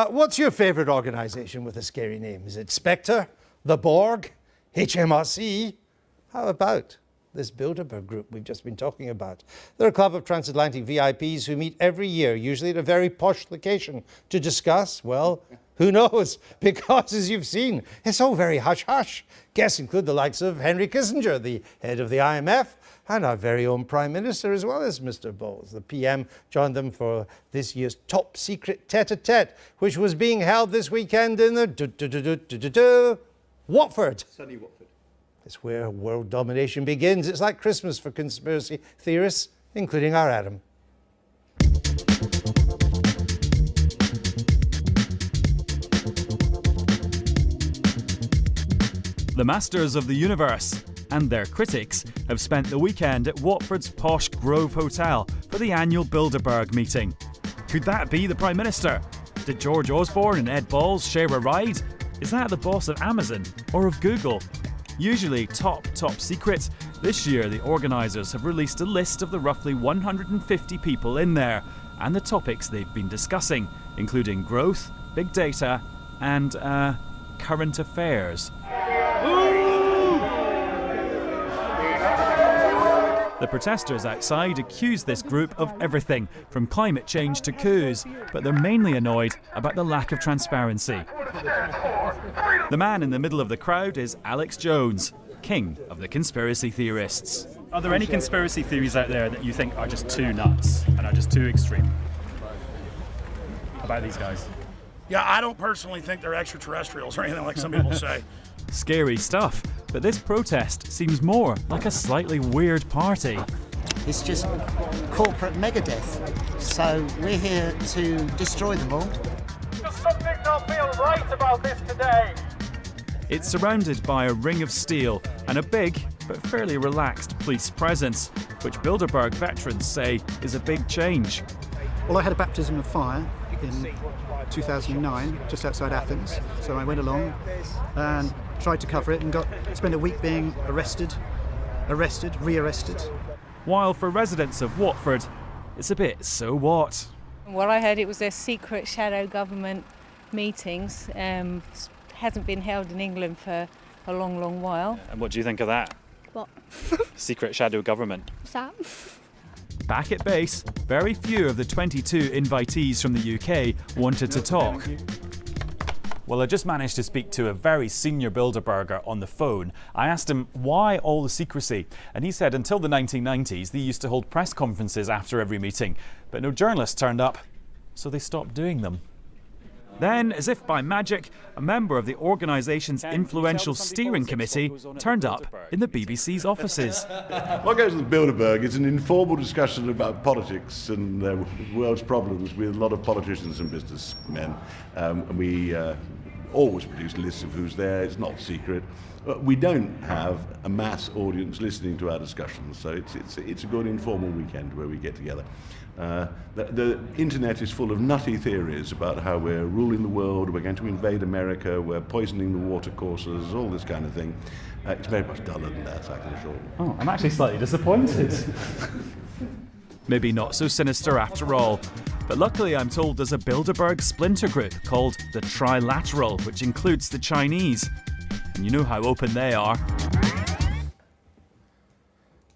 What's your favourite organisation with a scary name? Is it Spectre, the Borg, HMRC? How about this Bilderberg group we've just been talking about? They're a club of transatlantic VIPs who meet every year, usually at a very posh location, to discuss, well, who knows? Because, as you've seen, it's all very hush-hush. Guests include the likes of Henry Kissinger, the head of the IMF, and our very own Prime Minister, as well as Mr. Bowles. The PM joined them for this year's top secret tete-a-tete, which was being held this weekend in the Watford. Sunny Watford. It's where world domination begins. It's like Christmas for conspiracy theorists, including our Adam. The masters of the universe and their critics have spent the weekend at Watford's posh Grove Hotel for the annual Bilderberg meeting. Could that be the Prime Minister? Did George Osborne and Ed Balls share a ride? Is that the boss of Amazon or of Google? Usually top secret, this year the organisers have released a list of the roughly 150 people in there and the topics they've been discussing, including growth, big data and current affairs. The protesters outside accuse this group of everything, from climate change to coups, but they're mainly annoyed about the lack of transparency. The man in the middle of the crowd is Alex Jones, king of the conspiracy theorists. Are there any conspiracy theories out there that you think are just too nuts and are just too extreme about these guys? Yeah, I don't personally think they're extraterrestrials or anything like some people say. Scary stuff, but this protest seems more like a slightly weird party. It's just corporate megadeth, so we're here to destroy them all. Does something not feel right about this today? It's surrounded by a ring of steel and a big but fairly relaxed police presence, which Bilderberg veterans say is a big change. Well, I had a baptism of fire in 2009, just outside Athens, so I went along and tried to cover it and spent a week being arrested, rearrested. While for residents of Watford, it's a bit so what? Well, I heard it was their secret shadow government meetings. Hasn't been held in England for a long while. And what do you think of that? What? Secret shadow government. What's that? Back at base, very few of the 22 invitees from the UK wanted to talk. Well, I just managed to speak to a very senior Bilderberger on the phone. I asked him why all the secrecy, and he said until the 1990s they used to hold press conferences after every meeting, but no journalists turned up, so they stopped doing them. Then, as if by magic, a member of the organisation's influential steering committee turned up in the BBC's offices. What goes to the Bilderberg is an informal discussion about politics and the world's problems with a lot of politicians and businessmen. And we always produce lists of who's there. It's not secret. We don't have a mass audience listening to our discussions, so it's a good informal weekend where we get together. The internet is full of nutty theories about how we're ruling the world, we're going to invade America, we're poisoning the watercourses, all this kind of thing. It's very much duller than that, I can assure you. Oh, I'm actually slightly disappointed. Maybe not so sinister after all. But luckily I'm told there's a Bilderberg splinter group called the Trilateral, which includes the Chinese. And you know how open they are.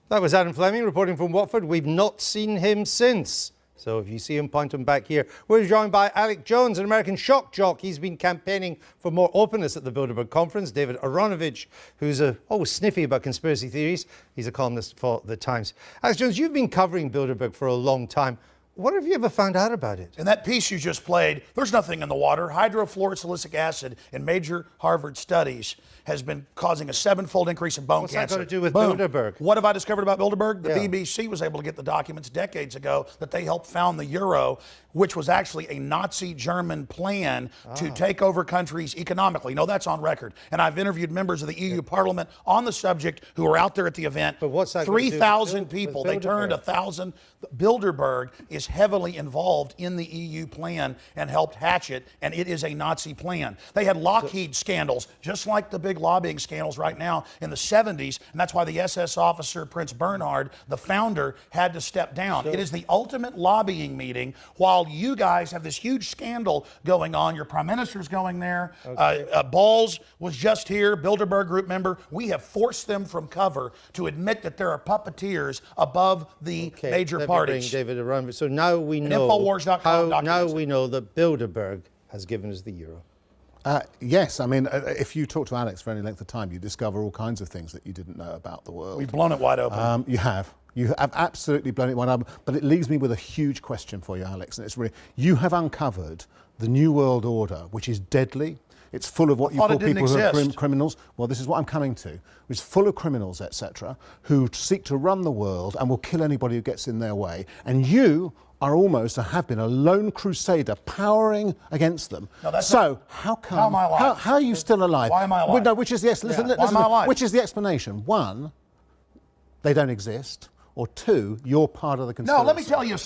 That was Adam Fleming reporting from Watford. We've not seen him since. So if you see him, point him back here. We're joined by Alex Jones, an American shock jock. He's been campaigning for more openness at the Bilderberg conference. David Aronovich, who's always sniffy about conspiracy theories. He's a columnist for The Times. Alex Jones, you've been covering Bilderberg for a long time. What have you ever found out about it? In that piece you just played, there's nothing in the water. Hydrofluorosilicic acid in major Harvard studies has been causing a 7-fold increase in bone cancer. What's that got to do with Boom. Bilderberg? What have I discovered about Bilderberg? The Yeah. BBC was able to get the documents decades ago that they helped found the euro, which was actually a Nazi German plan to take over countries economically. No, that's on record. And I've interviewed members of the EU Parliament on the subject who were out there at the event. But what's that got to do with 3,000 with people. They Bilderberg? turned 1,000. Bilderberg is is heavily involved in the EU plan and helped hatch it, and it is a Nazi plan. They had Lockheed scandals, just like the big lobbying scandals right now in the 70s, and that's why the SS officer, Prince Bernhard, the founder, had to step down. It is the ultimate lobbying meeting while you guys have this huge scandal going on. Your prime minister's going there. Balls was just here, Bilderberg Group member. We have forced them from cover to admit that there are puppeteers above the major let me parties. bring David around. So now we And know Infowars.com now documents we know that Bilderberg has given us the euro. Yes, I mean, if you talk to Alex for any length of time, you discover all kinds of things that you didn't know about the world. We've blown it wide open. You have. You have absolutely blown it wide open. But it leaves me with a huge question for you, Alex. And it's really, you have uncovered the New World Order, which is deadly. It's full of what you call people who are criminals. Well, this is what I'm coming to. It's full of criminals, etc., who seek to run the world and will kill anybody who gets in their way. And you are almost, or have been, a lone crusader powering against them. No, that's so how come? How am I alive? How are you still alive? Why am I alive? Well, no, which is yes. Listen, Why am I alive? which is the explanation? One, they don't exist. Or two, you're part of the conspiracy. No, let me tell you a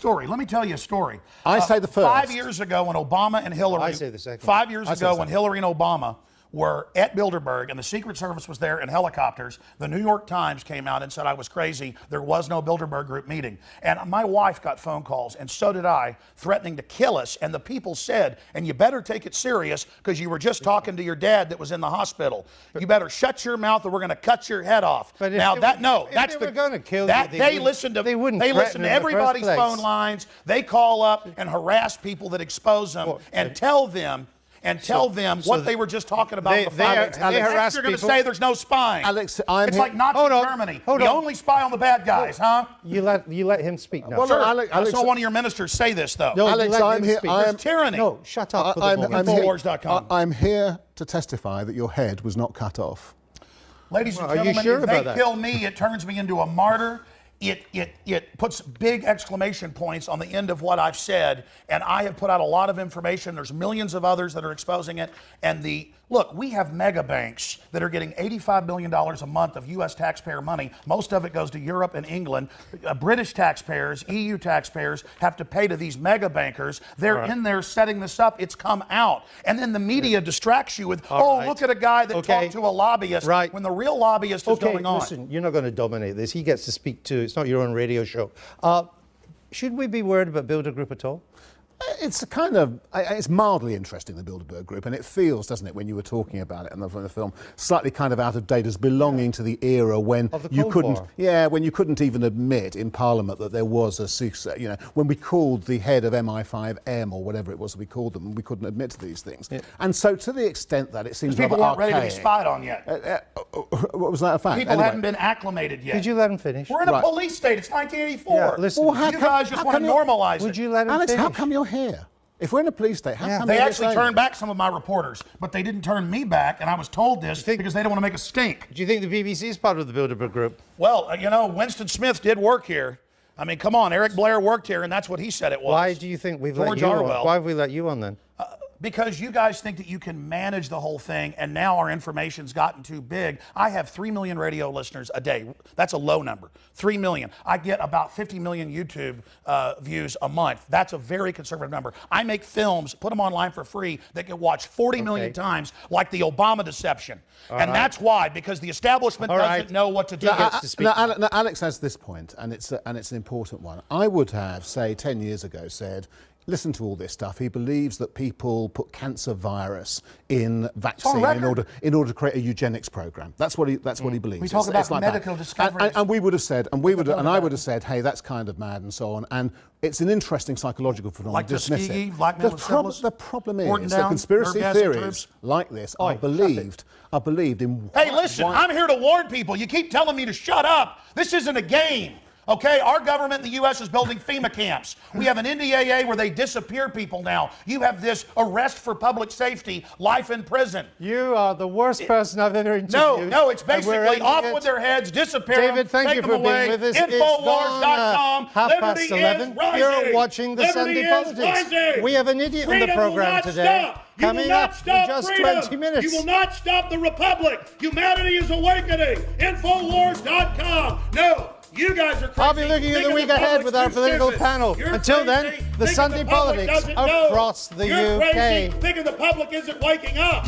story. I say the first. 5 years ago when Obama and Hillary... I say the second. 5 years ago when Hillary and Obama were at Bilderberg and the Secret Service was there in helicopters, the New York Times came out and said I was crazy. There was no Bilderberg Group meeting. And my wife got phone calls, and so did I, threatening to kill us. And the people said, and you better take it serious because you were just talking to your dad that was in the hospital. You better shut your mouth or we're going to cut your head off. But if now they that, were- no, if that's they were gonna kill that you, they listen to, they wouldn't they threaten listen to in the first everybody's place. phone lines. They call up and harass people that expose them and tell them what they were just talking about. they harass You're going to people. say there's no spying. Alex, it's like Nazi Germany. Hold we on. only spy on the bad guys, huh? You let him speak now. Well, Sure. Alex- I saw one of your ministers say this, though. No, Alex, you let I'm him here- speak. I am- It's tyranny. No, shut up. for the I'm moment. here- Infowars.com. I'm here to testify that your head was not cut off. Ladies and Well, are you gentlemen, sure if about they that? kill me, it turns me into a martyr. It puts big exclamation points on the end of what I've said, and I have put out a lot of information. There's millions of others that are exposing it. And look, we have mega banks that are getting $85 billion a month of U.S. taxpayer money. Most of it goes to Europe and England. British taxpayers, EU taxpayers have to pay to these mega bankers. They're in there setting this up. It's come out. And then the media distracts you with, look at a guy that talked to a lobbyist when the real lobbyist is going on. Listen, you're not going to dominate this. He gets to speak too. It's not your own radio show. Should we be worried about Bilderberg Group at all? It's a kind of, it's mildly interesting, the Bilderberg Group, and it feels, doesn't it, when you were talking about it in the film, slightly kind of out of date as belonging to the era when Of the you Cold couldn't, War. when you couldn't even admit in Parliament that there was a secret, when we called the head of MI5M or whatever it was that we called them, and we couldn't admit to these things. Yeah. And so to the extent that it seems People weren't ready to be spied on yet. What was that a fact? People hadn't been acclimated yet. Could you let him finish? We're in a police state. It's 1984. Yeah, listen. Well, You guys just want to normalize it. Would you let him Alex, finish? how come you're here? If we're in a police state, how come They you're actually saying turned back some of my reporters, but they didn't turn me back, and I was told this because they don't want to make a stink. Do you think the BBC is part of the Bilderberg Group? Well, Winston Smith did work here. I mean, come on, Eric Blair worked here, and that's what he said it was. Why do you think we've let George you Orwell. on? Why have we let you on then? Because you guys think that you can manage the whole thing, and now our information's gotten too big. I have 3 million radio listeners a day. That's a low number. 3 million. I get about 50 million YouTube views a month. That's a very conservative number. I make films, put them online for free, that get watched 40 million times, like the Obama deception. That's why, because the establishment doesn't know what to do. Now, Alex has this point, and it's an important one. I would have, say, 10 years ago said, listen to all this stuff. He believes that people put cancer virus in vaccine in order to create a eugenics program. That's what he believes. We talk about medical discoveries. And we would have said, I would have said, hey, that's kind of mad and so on. And it's an interesting psychological phenomenon. Like Tuskegee, blackmail and syphilis. The problem Morton is down, that conspiracy nerve gas theories troops. like this are believed in. Hey, listen, I'm here to warn people. You keep telling me to shut up. This isn't a game. Okay, our government in the U.S. is building FEMA camps. We have an NDAA where they disappear people now. You have this arrest for public safety, life in prison. You are the worst person I've ever interviewed. No, it's basically off with their heads, disappear David, them, thank take you them for away. being with us. Infowars.com. It's gone, Liberty is rising. You're watching the Liberty Sunday is Politics. rising. We have an idiot in the Freedom will program not today. stop. You Coming will not up stop in just freedom. 20 minutes. You will not stop the republic. Humanity is awakening. Infowars.com. No, You guys are crazy. I'll be looking at the week ahead with our political panel. Until then, the Sunday politics across the UK. You're crazy thinking the public isn't waking up.